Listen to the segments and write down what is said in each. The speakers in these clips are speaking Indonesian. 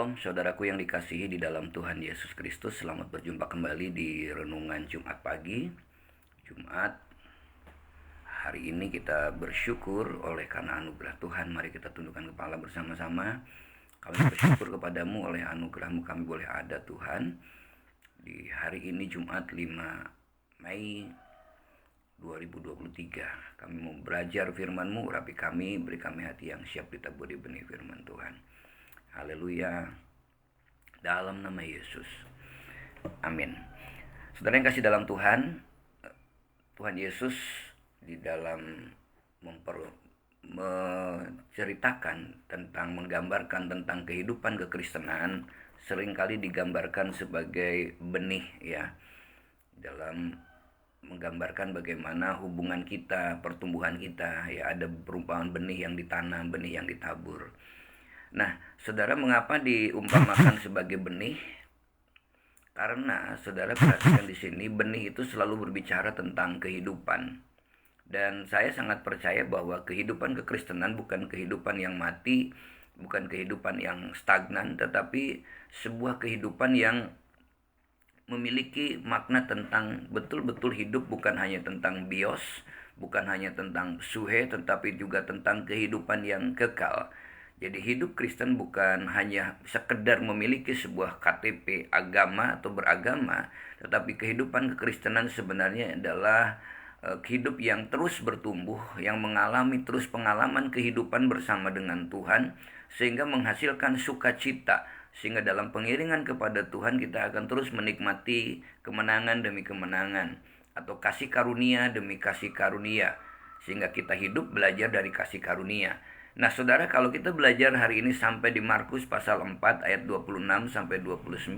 Shalom saudaraku yang dikasihi di dalam Tuhan Yesus Kristus. Selamat berjumpa kembali di Renungan Jumat pagi. Jumat hari ini kita bersyukur oleh karena anugerah Tuhan. Mari kita tundukkan kepala bersama-sama. Kami bersyukur kepadamu oleh anugerahmu kami boleh ada Tuhan. Di hari ini Jumat 5 Mei 2023. Kami mau belajar firman-Mu, urapi kami, beri kami hati yang siap ditaburi benih firman Tuhan. Haleluya. Dalam nama Yesus. Amin. Saudara yang kasih dalam Tuhan, Tuhan Yesus di dalam menceritakan tentang, menggambarkan tentang kehidupan kekristenan, seringkali digambarkan sebagai benih ya. Dalam menggambarkan bagaimana hubungan kita, pertumbuhan kita ya, ada perumpamaan benih yang ditanam, benih yang ditabur. Nah, saudara, mengapa diumpamakan sebagai benih? Karena saudara perhatikan di sini, benih itu selalu berbicara tentang kehidupan. Dan saya sangat percaya bahwa kehidupan kekristenan bukan kehidupan yang mati, bukan kehidupan yang stagnan, tetapi sebuah kehidupan yang memiliki makna tentang betul-betul hidup, bukan hanya tentang bios, bukan hanya tentang suhe, tetapi juga tentang kehidupan yang kekal. Jadi hidup Kristen bukan hanya sekedar memiliki sebuah KTP agama atau beragama, tetapi kehidupan kekristenan sebenarnya adalah hidup yang terus bertumbuh, yang mengalami terus pengalaman kehidupan bersama dengan Tuhan, sehingga menghasilkan sukacita, sehingga dalam pengiringan kepada Tuhan kita akan terus menikmati kemenangan demi kemenangan, atau kasih karunia demi kasih karunia, sehingga kita hidup belajar dari kasih karunia. Nah saudara, kalau kita belajar hari ini sampai di Markus pasal 4 ayat 26 sampai 29,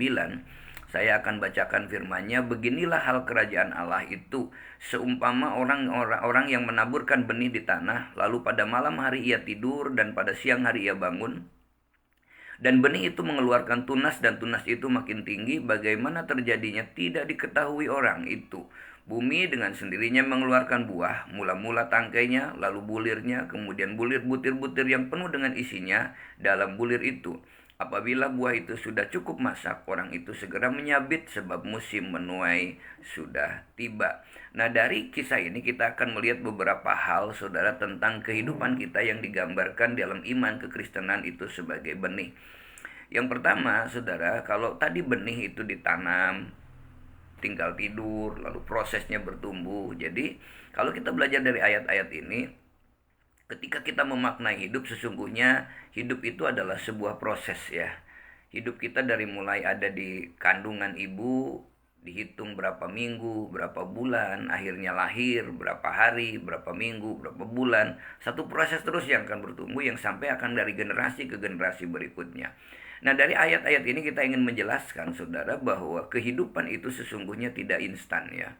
saya akan bacakan firman-Nya. Beginilah hal kerajaan Allah itu, seumpama orang yang menaburkan benih di tanah, lalu pada malam hari ia tidur dan pada siang hari ia bangun. Dan benih itu mengeluarkan tunas dan tunas itu makin tinggi, bagaimana terjadinya tidak diketahui orang itu. Bumi dengan sendirinya mengeluarkan buah, mula-mula tangkainya, lalu bulirnya, kemudian bulir butir-butir yang penuh dengan isinya dalam bulir itu. Apabila buah itu sudah cukup masak, orang itu segera menyabit sebab musim menuai sudah tiba. Nah, dari kisah ini kita akan melihat beberapa hal, saudara, tentang kehidupan kita yang digambarkan dalam iman kekristenan itu sebagai benih. Yang pertama, saudara, kalau tadi benih itu ditanam, tinggal tidur, lalu prosesnya bertumbuh. Jadi kalau kita belajar dari ayat-ayat ini, ketika kita memaknai hidup, sesungguhnya hidup itu adalah sebuah proses ya. Hidup kita dari mulai ada di kandungan ibu, dihitung berapa minggu, berapa bulan, akhirnya lahir, berapa hari, berapa minggu, berapa bulan. Satu proses terus yang akan bertumbuh, yang sampai akan dari generasi ke generasi berikutnya. Nah, dari ayat-ayat ini kita ingin menjelaskan, saudara, bahwa kehidupan itu sesungguhnya tidak instan ya.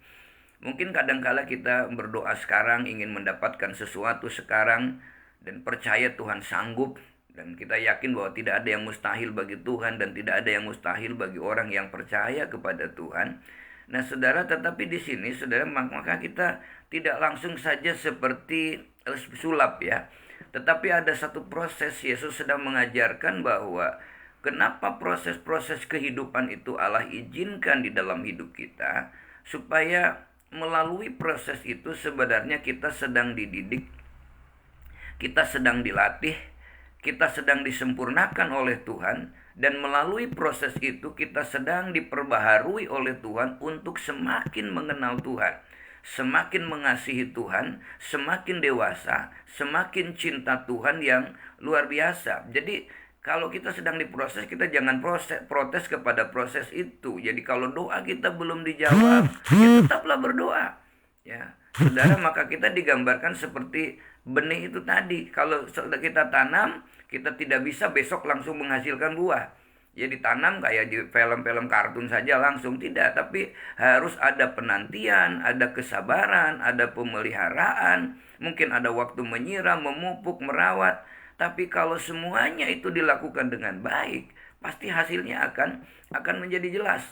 Mungkin kadangkala kita berdoa sekarang, ingin mendapatkan sesuatu sekarang, dan percaya Tuhan sanggup, dan kita yakin bahwa tidak ada yang mustahil bagi Tuhan, dan tidak ada yang mustahil bagi orang yang percaya kepada Tuhan. Nah, saudara, tetapi di sini, saudara, maka kita tidak langsung saja seperti sulap ya. Tetapi ada satu proses. Yesus sedang mengajarkan bahwa kenapa proses-proses kehidupan itu Allah izinkan di dalam hidup kita, supaya melalui proses itu sebenarnya kita sedang dididik, kita sedang dilatih, kita sedang disempurnakan oleh Tuhan, dan melalui proses itu kita sedang diperbaharui oleh Tuhan untuk semakin mengenal Tuhan, semakin mengasihi Tuhan, semakin dewasa, semakin cinta Tuhan yang luar biasa. Jadi kalau kita sedang diproses, kita jangan protes kepada proses itu. Jadi kalau doa kita belum dijawab, ya tetaplah berdoa. Ya, saudara, maka kita digambarkan seperti benih itu tadi. Kalau sudah kita tanam, kita tidak bisa besok langsung menghasilkan buah. Ya ditanam kayak di film-film kartun saja langsung, tidak. Tapi harus ada penantian, ada kesabaran, ada pemeliharaan. Mungkin ada waktu menyiram, memupuk, merawat. Tapi kalau semuanya itu dilakukan dengan baik, pasti hasilnya akan menjadi jelas.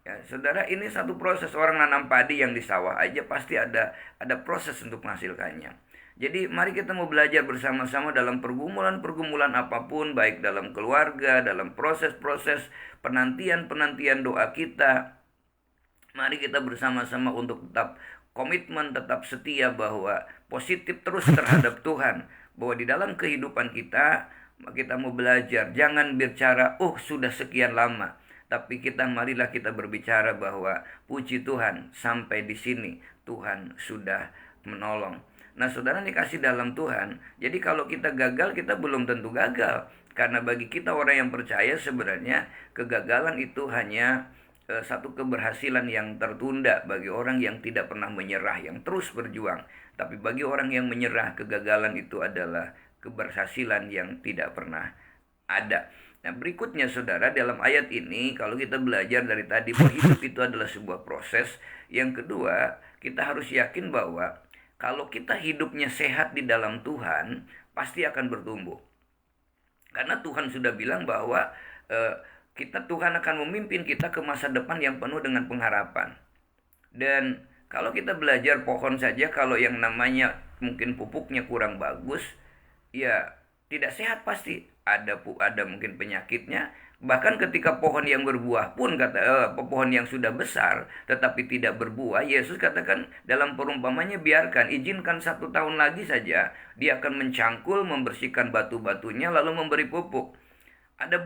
Ya, saudara, ini satu proses. Orang nanam padi yang di sawah aja pasti ada proses untuk menghasilkannya. Jadi mari kita mau belajar bersama-sama dalam pergumulan-pergumulan apapun, baik dalam keluarga, dalam proses-proses penantian-penantian doa kita. Mari kita bersama-sama untuk tetap komitmen, tetap setia bahwa positif terus terhadap Tuhan. Bahwa di dalam kehidupan kita mau belajar, jangan bicara, oh sudah sekian lama. Tapi marilah kita berbicara bahwa puji Tuhan, sampai di sini Tuhan sudah menolong. Nah, saudara dikasih dalam Tuhan, jadi kalau kita gagal, kita belum tentu gagal. Karena bagi kita orang yang percaya, sebenarnya kegagalan itu hanya satu keberhasilan yang tertunda bagi orang yang tidak pernah menyerah, yang terus berjuang. Tapi bagi orang yang menyerah, kegagalan itu adalah keberhasilan yang tidak pernah ada. Nah, berikutnya saudara, dalam ayat ini kalau kita belajar dari tadi bahwa hidup itu adalah sebuah proses. Yang kedua, kita harus yakin bahwa kalau kita hidupnya sehat di dalam Tuhan, pasti akan bertumbuh. Karena Tuhan sudah bilang bahwa Tuhan akan memimpin kita ke masa depan yang penuh dengan pengharapan. Dan kalau kita belajar pohon saja, kalau yang namanya mungkin pupuknya kurang bagus, ya tidak sehat pasti. Ada mungkin penyakitnya. Bahkan ketika pohon yang berbuah pun, pohon yang sudah besar tetapi tidak berbuah, Yesus katakan dalam perumpamannya, biarkan, izinkan 1 tahun lagi saja, dia akan mencangkul, membersihkan batu-batunya, lalu memberi pupuk. Ada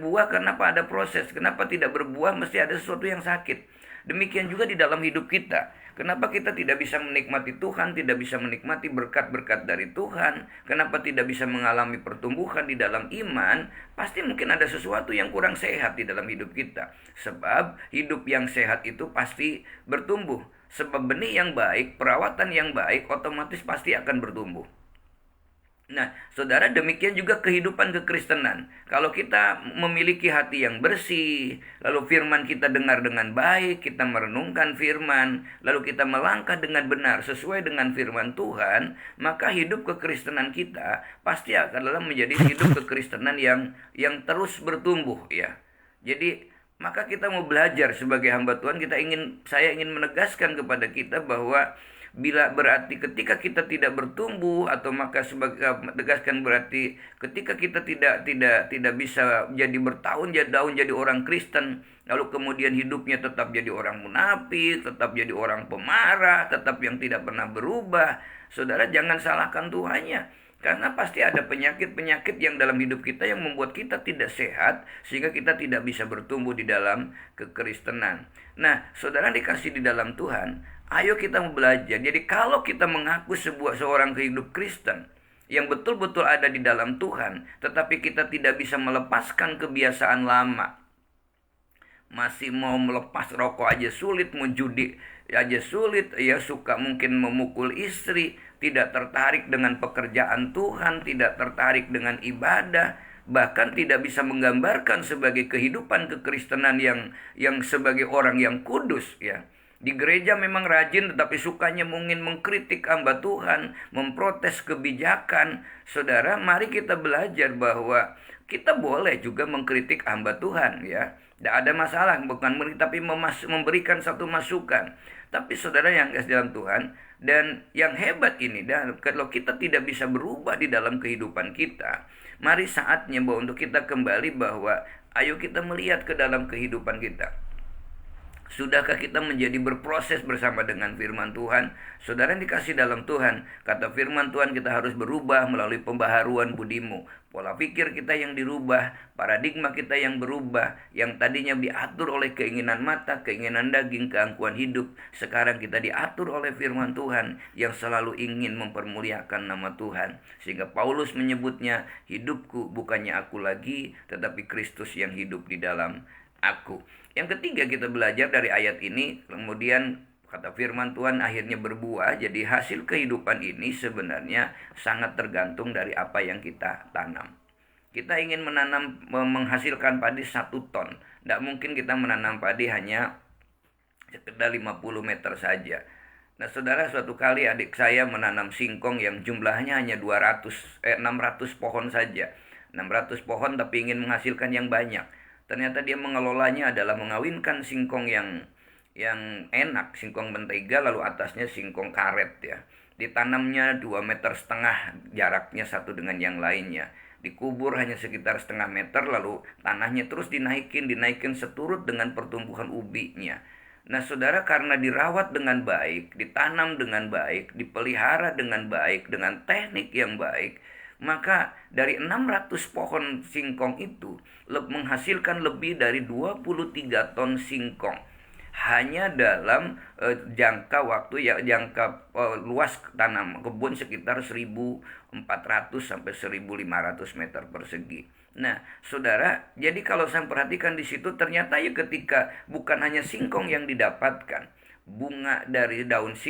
buah, kenapa ada proses? Kenapa tidak berbuah? Mesti ada sesuatu yang sakit. Demikian juga di dalam hidup kita. Kenapa kita tidak bisa menikmati Tuhan, tidak bisa menikmati berkat-berkat dari Tuhan? Kenapa tidak bisa mengalami pertumbuhan di dalam iman? Pasti mungkin ada sesuatu yang kurang sehat di dalam hidup kita. Sebab hidup yang sehat itu pasti bertumbuh. Sebab benih yang baik, perawatan yang baik, otomatis pasti akan bertumbuh. Nah, saudara, demikian juga kehidupan kekristenan. Kalau kita memiliki hati yang bersih, lalu firman kita dengar dengan baik, kita merenungkan firman, lalu kita melangkah dengan benar sesuai dengan firman Tuhan, maka hidup kekristenan kita pasti adalah menjadi hidup kekristenan yang terus bertumbuh, ya. Jadi, maka kita mau belajar sebagai hamba Tuhan, saya ingin menegaskan kepada kita bahwa ketika kita tidak bertumbuh, atau maka tegaskan berarti ketika kita tidak bisa jadi bertahun-tahun jadi orang Kristen, lalu kemudian hidupnya tetap jadi orang munafik, tetap jadi orang pemarah, tetap yang tidak pernah berubah. Saudara, jangan salahkan Tuhannya. Karena pasti ada penyakit-penyakit yang dalam hidup kita yang membuat kita tidak sehat, sehingga kita tidak bisa bertumbuh di dalam kekristenan. Nah, saudara dikasih di dalam Tuhan, ayo kita mau belajar. Jadi kalau kita mengaku seorang hidup Kristen yang betul-betul ada di dalam Tuhan, tetapi kita tidak bisa melepaskan kebiasaan lama, masih mau melepas rokok aja sulit, mau judi aja sulit, ya suka mungkin memukul istri, tidak tertarik dengan pekerjaan Tuhan, tidak tertarik dengan ibadah, bahkan tidak bisa menggambarkan sebagai kehidupan kekristenan yang sebagai orang yang kudus, ya. Di gereja memang rajin, tetapi sukanya mungkin mengkritik hamba Tuhan, memprotes kebijakan. Saudara, mari kita belajar bahwa kita boleh juga mengkritik hamba Tuhan, ya. Tidak ada masalah, bukan tapi memberikan satu masukan. Tapi saudara yang kasih dalam Tuhan, dan yang hebat ini, dan kalau kita tidak bisa berubah di dalam kehidupan kita, mari saatnya bahwa untuk kita kembali bahwa ayo kita melihat ke dalam kehidupan kita. Sudahkah kita menjadi berproses bersama dengan firman Tuhan? Saudara yang dikasih dalam Tuhan, kata firman Tuhan, kita harus berubah melalui pembaharuan budimu. Pola pikir kita yang dirubah, paradigma kita yang berubah, yang tadinya diatur oleh keinginan mata, keinginan daging, keangkuhan hidup, sekarang kita diatur oleh firman Tuhan yang selalu ingin mempermuliakan nama Tuhan. Sehingga Paulus menyebutnya, hidupku bukannya aku lagi, tetapi Kristus yang hidup di dalam aku. Yang ketiga, kita belajar dari ayat ini, kemudian kata firman Tuhan akhirnya berbuah. Jadi hasil kehidupan ini sebenarnya sangat tergantung dari apa yang kita tanam. Kita ingin menghasilkan padi 1 ton. Tidak mungkin kita menanam padi hanya sekedar 50 meter saja. Nah, saudara, suatu kali adik saya menanam singkong yang jumlahnya hanya 600 pohon saja. 600 pohon tapi ingin menghasilkan yang banyak. Ternyata dia mengelolanya adalah mengawinkan singkong yang yang enak, singkong mentega lalu atasnya singkong karet ya. Ditanamnya 2,5 meter jaraknya satu dengan yang lainnya. Dikubur hanya sekitar 0,5 meter lalu tanahnya terus dinaikin seturut dengan pertumbuhan ubinya. Nah saudara, karena dirawat dengan baik, ditanam dengan baik, dipelihara dengan baik, dengan teknik yang baik, maka dari 600 pohon singkong itu menghasilkan lebih dari 23 ton singkong hanya dalam jangka waktu ya, jangka luas tanam kebun sekitar 1.400 sampai 1.500 meter persegi. Nah, saudara, jadi kalau saya perhatikan di situ ternyata ya ketika bukan hanya singkong yang didapatkan, bunga dari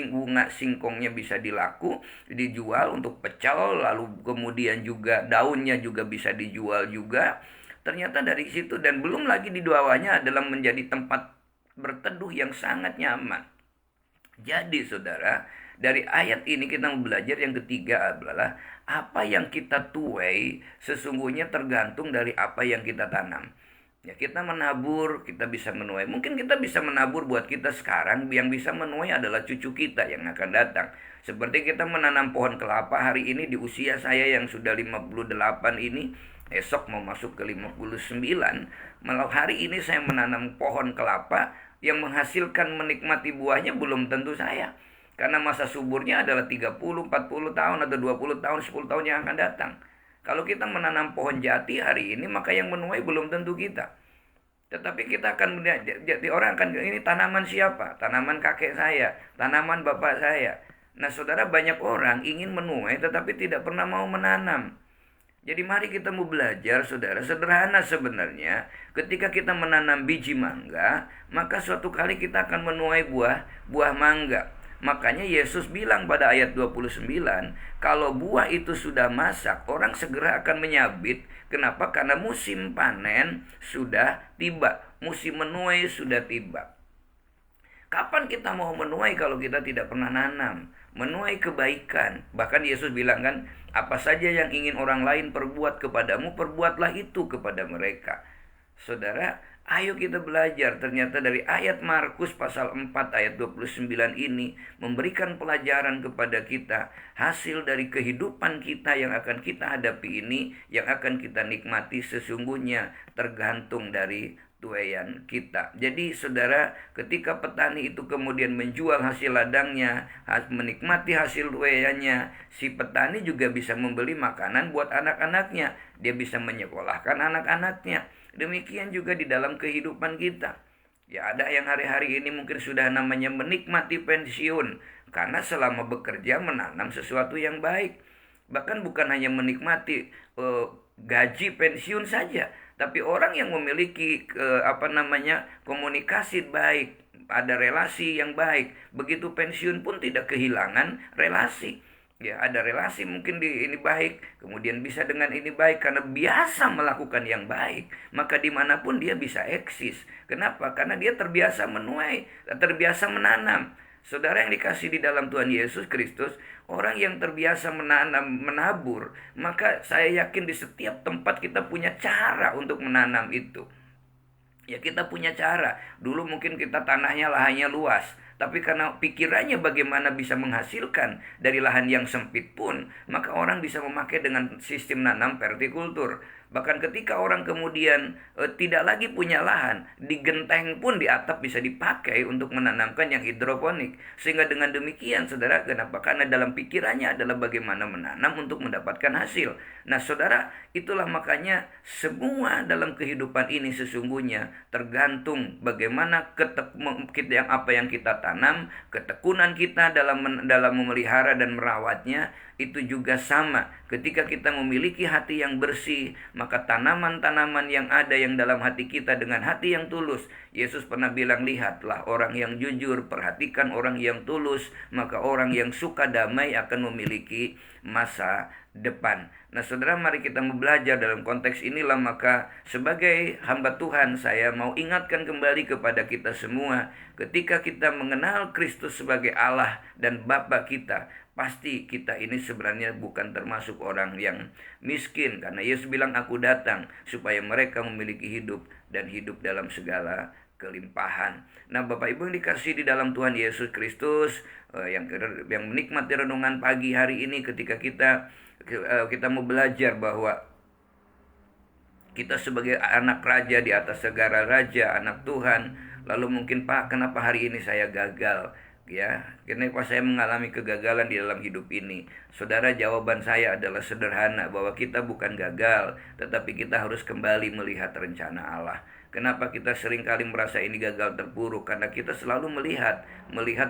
bunga singkongnya bisa dijual untuk pecel, lalu kemudian juga daunnya juga bisa dijual juga. Ternyata dari situ, dan belum lagi di bawahnya adalah menjadi tempat berteduh yang sangat nyaman. Jadi saudara, dari ayat ini kita belajar yang ketiga adalah apa yang kita tuai sesungguhnya tergantung dari apa yang kita tanam. Ya, kita menabur, kita bisa menuai. Mungkin kita bisa menabur buat kita sekarang, yang bisa menuai adalah cucu kita yang akan datang. Seperti kita menanam pohon kelapa hari ini di usia saya yang sudah 58 ini, esok mau masuk ke 59. Malah hari ini saya menanam pohon kelapa yang menghasilkan menikmati buahnya belum tentu saya. Karena masa suburnya adalah 30, 40 tahun atau 20 tahun, 10 tahun yang akan datang. Kalau kita menanam pohon jati hari ini, maka yang menuai belum tentu kita. Tetapi kita akan jadi orang akan, ini tanaman siapa? Tanaman kakek saya, tanaman bapak saya. Nah saudara, banyak orang ingin menuai tetapi tidak pernah mau menanam. Jadi mari kita mau belajar saudara, sederhana sebenarnya. Ketika kita menanam biji mangga, maka suatu kali kita akan menuai buah mangga. Makanya Yesus bilang pada ayat 29, kalau buah itu sudah masak, orang segera akan menyabit. Kenapa? Karena musim panen sudah tiba, musim menuai sudah tiba. Kapan kita mau menuai kalau kita tidak pernah nanam? Menuai kebaikan. Bahkan Yesus bilang kan, apa saja yang ingin orang lain perbuat kepadamu, perbuatlah itu kepada mereka. Saudara, ayo kita belajar. Ternyata dari ayat Markus pasal 4 ayat 29 ini memberikan pelajaran kepada kita. Hasil dari kehidupan kita yang akan kita hadapi ini, yang akan kita nikmati sesungguhnya tergantung dari tuaian kita. Jadi saudara, ketika petani itu kemudian menjual hasil ladangnya, menikmati hasil tuaiannya, si petani juga bisa membeli makanan buat anak-anaknya. Dia bisa menyekolahkan anak-anaknya. Demikian juga di dalam kehidupan kita. Ya, ada yang hari-hari ini mungkin sudah namanya menikmati pensiun karena selama bekerja menanam sesuatu yang baik. Bahkan bukan hanya menikmati gaji pensiun saja, tapi orang yang memiliki komunikasi baik, ada relasi yang baik, begitu pensiun pun tidak kehilangan relasi. Ya, ada relasi mungkin ini baik, kemudian bisa dengan ini baik karena biasa melakukan yang baik, maka dimanapun dia bisa eksis. Kenapa? Karena dia terbiasa menuai, terbiasa menanam. Saudara yang dikasih di dalam Tuhan Yesus Kristus, orang yang terbiasa menabur, maka saya yakin di setiap tempat kita punya cara untuk menanam itu. Ya, kita punya cara. Dulu mungkin kita tanahnya, lahannya luas, tapi karena pikirannya bagaimana bisa menghasilkan dari lahan yang sempit pun, maka orang bisa memakai dengan sistem nanam vertikultur. Bahkan ketika orang kemudian tidak lagi punya lahan, di genteng pun di atap bisa dipakai untuk menanamkan yang hidroponik. Sehingga dengan demikian saudara, kenapa? Karena dalam pikirannya adalah bagaimana menanam untuk mendapatkan hasil. Nah saudara, itulah makanya semua dalam kehidupan ini sesungguhnya tergantung bagaimana apa yang kita tanam, ketekunan kita dalam memelihara dan merawatnya. Itu juga sama, ketika kita memiliki hati yang bersih, maka tanaman-tanaman yang ada yang dalam hati kita dengan hati yang tulus. Yesus pernah bilang, lihatlah orang yang jujur, perhatikan orang yang tulus, maka orang yang suka damai akan memiliki masa depan. Nah saudara, mari kita belajar dalam konteks inilah. Maka sebagai hamba Tuhan, saya mau ingatkan kembali kepada kita semua, ketika kita mengenal Kristus sebagai Allah dan Bapa kita, pasti kita ini sebenarnya bukan termasuk orang yang miskin. Karena Yesus bilang, aku datang supaya mereka memiliki hidup dan hidup dalam segala kelimpahan. Nah, Bapak Ibu yang dikasihi di dalam Tuhan Yesus Kristus, yang menikmati renungan pagi hari ini, ketika kita mau belajar bahwa kita sebagai anak raja di atas segala raja, anak Tuhan. Lalu mungkin, Pak, kenapa hari ini saya gagal? Ya, kenapa saya mengalami kegagalan di dalam hidup ini? Saudara, jawaban saya adalah sederhana, bahwa kita bukan gagal, tetapi kita harus kembali melihat rencana Allah. Kenapa kita seringkali merasa ini gagal terpuruk? Karena kita selalu melihat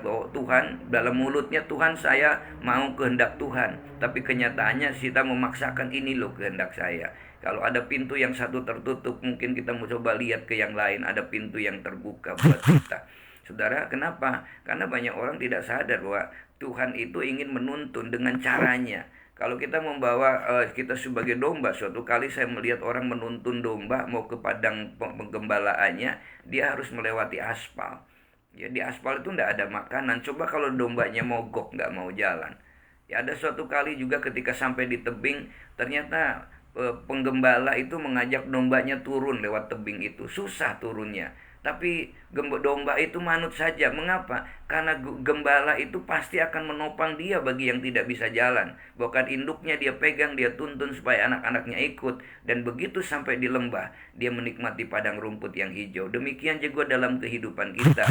bahwa Tuhan, dalam mulutnya Tuhan, saya mau kehendak Tuhan, tapi kenyataannya kita memaksakan, ini loh kehendak saya. Kalau ada pintu yang satu tertutup, mungkin kita mau coba lihat ke yang lain, ada pintu yang terbuka buat kita. Saudara, kenapa? Karena banyak orang tidak sadar bahwa Tuhan itu ingin menuntun dengan caranya. Kalau kita membawa kita sebagai domba, suatu kali saya melihat orang menuntun domba mau ke padang penggembalaannya, dia harus melewati aspal. Ya, di aspal itu tidak ada makanan. Coba kalau dombanya mogok, nggak mau jalan. Ya, ada suatu kali juga ketika sampai di tebing, ternyata penggembala itu mengajak dombanya turun lewat tebing itu. Susah turunnya, tapi domba itu manut saja. Mengapa? Karena gembala itu pasti akan menopang dia bagi yang tidak bisa jalan. Bahkan induknya dia pegang, dia tuntun supaya anak-anaknya ikut. Dan begitu sampai di lembah, dia menikmati padang rumput yang hijau. Demikian juga dalam kehidupan kita.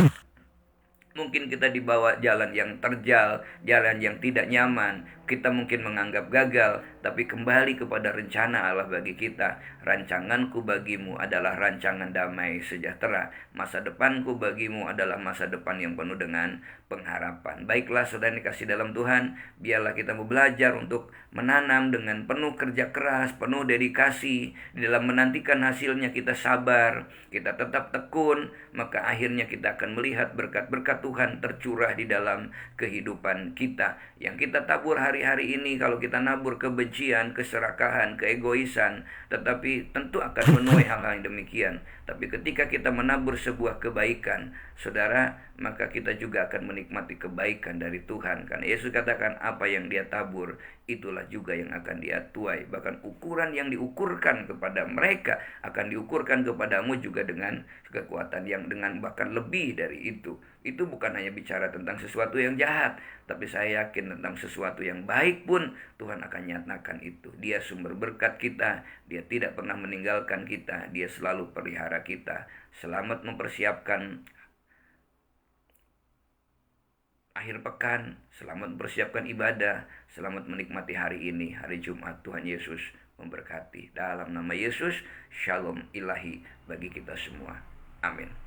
Mungkin kita dibawa jalan yang terjal, jalan yang tidak nyaman. Kita mungkin menganggap gagal, tapi kembali kepada rencana Allah bagi kita. Rancanganku bagimu adalah rancangan damai sejahtera. Masa depanku bagimu adalah masa depan yang penuh dengan pengharapan. Baiklah, saudara dikasih dalam Tuhan, biarlah kita mau belajar untuk menanam dengan penuh kerja keras, penuh dedikasi. Di dalam menantikan hasilnya kita sabar, kita tetap tekun, maka akhirnya kita akan melihat berkat-berkat Tuhan tercurah di dalam kehidupan kita. Yang kita tabur hari-hari ini, kalau kita nabur kebencian, keserakahan, keegoisan, tetapi tentu akan menuai hal-hal yang demikian. Tapi ketika kita menabur sebuah kebaikan, saudara, maka kita juga akan menikmati kebaikan dari Tuhan. Karena Yesus katakan, apa yang dia tabur, itulah juga yang akan dia tuai. Bahkan ukuran yang diukurkan kepada mereka akan diukurkan kepadamu juga dengan kekuatan yang dengan bahkan lebih dari itu. Itu bukan hanya bicara tentang sesuatu yang jahat, tapi saya yakin tentang sesuatu yang baik pun Tuhan akan nyatakan itu. Dia sumber berkat kita, dia tidak pernah meninggalkan kita, dia selalu pelihara kita. Selamat mempersiapkan akhir pekan, selamat mempersiapkan ibadah, selamat menikmati hari ini, hari Jumat. Tuhan Yesus memberkati. Dalam nama Yesus, shalom ilahi bagi kita semua. Amin.